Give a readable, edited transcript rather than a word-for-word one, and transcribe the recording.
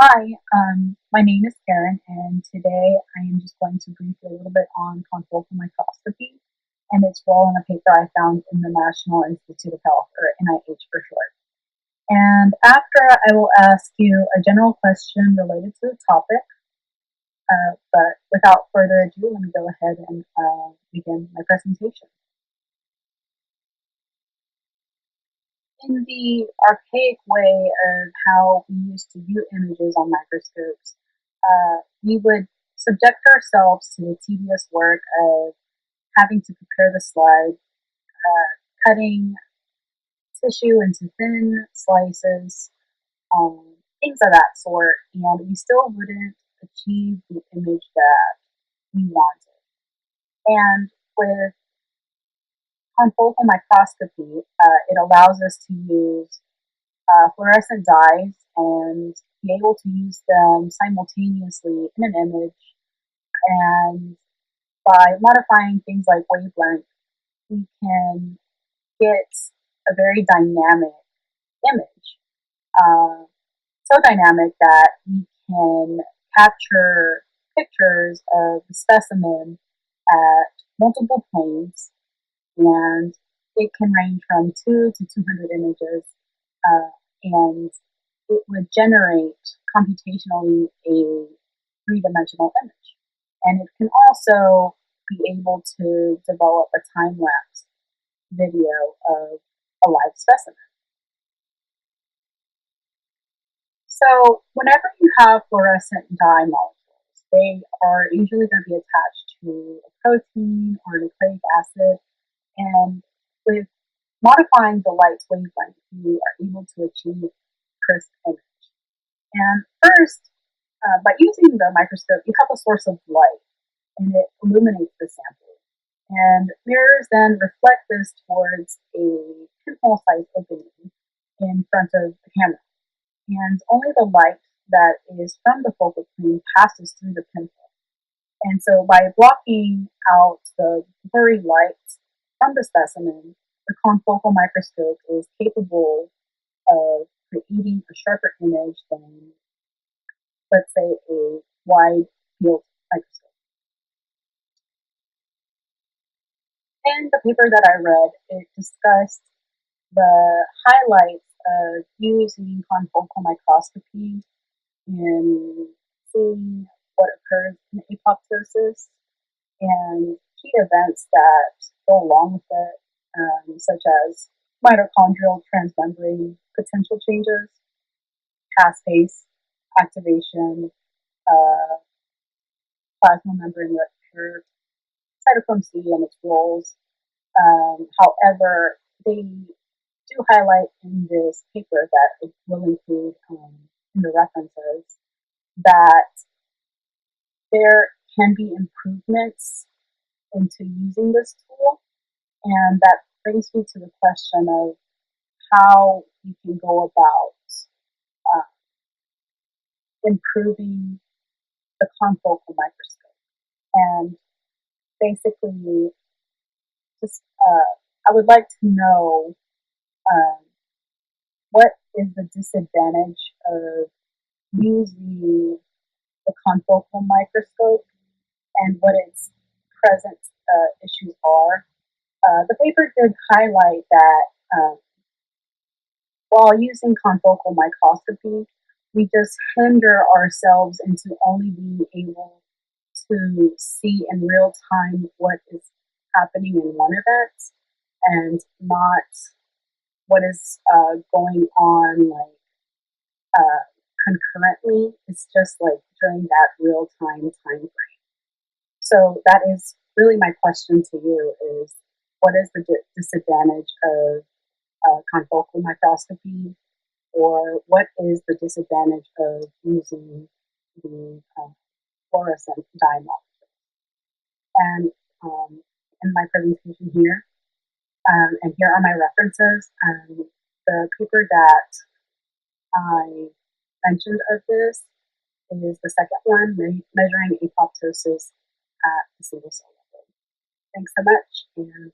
Hi, my name is Karen, and today I am just going to brief you a little bit on confocal microscopy and its role in a paper I found in the National Institute of Health, or NIH for short. And after, I will ask you a general question related to the topic, but without further ado, let me go ahead and begin my presentation. In the archaic way of how we used to view images on microscopes, we would subject ourselves to the tedious work of having to prepare the slide, cutting tissue into thin slices, things of that sort, and we still wouldn't achieve the image that we wanted. And with confocal microscopy, it allows us to use fluorescent dyes and be able to use them simultaneously in an image. And by modifying things like wavelength, we can get a very dynamic image. So dynamic that we can capture pictures of the specimen at multiple planes, and it can range from 2 to 200 images, and it would generate computationally a three-dimensional image. And it can also be able to develop a time-lapse video of a live specimen. So whenever you have fluorescent dye molecules, they are usually going to be attached to a protein or nucleic acid, and with modifying the light's wavelength, you are able to achieve crisp image. And first, by using the microscope, you have a source of light, and it illuminates the sample. And mirrors then reflect this towards a pinhole-sized opening in front of the camera. And only the light that is from the focal plane passes through the pinhole. And so by blocking out the blurry light from the specimen, the confocal microscope is capable of creating a sharper image than, let's say, a wide field microscope. In the paper that I read, it discussed the highlights of using confocal microscopy in seeing what occurs in apoptosis and key events that go along with it, such as mitochondrial transmembrane potential changes, caspase activation, uh, plasma membrane rupture, cytochrome C and its roles. However, they do highlight in this paper that it will include in the references that there can be improvements into using this tool, and that brings me to the question of how we can go about uh, improving the confocal microscope. And basically, just I would like to know um, what is the disadvantage of using the confocal microscope and what its present issues are. The paper did highlight that while using confocal microscopy, we just hinder ourselves into only being able to see in real time what is happening in one event and not what is going on like concurrently. It's just like during that real time frame. So that is really my question to you: is what is the disadvantage of confocal microscopy, or what is the disadvantage of using the fluorescent dye molecule? And in my presentation here, and here are my references. The paper that I mentioned of this is the second one, measuring apoptosis at the single cell level. Thanks so much, and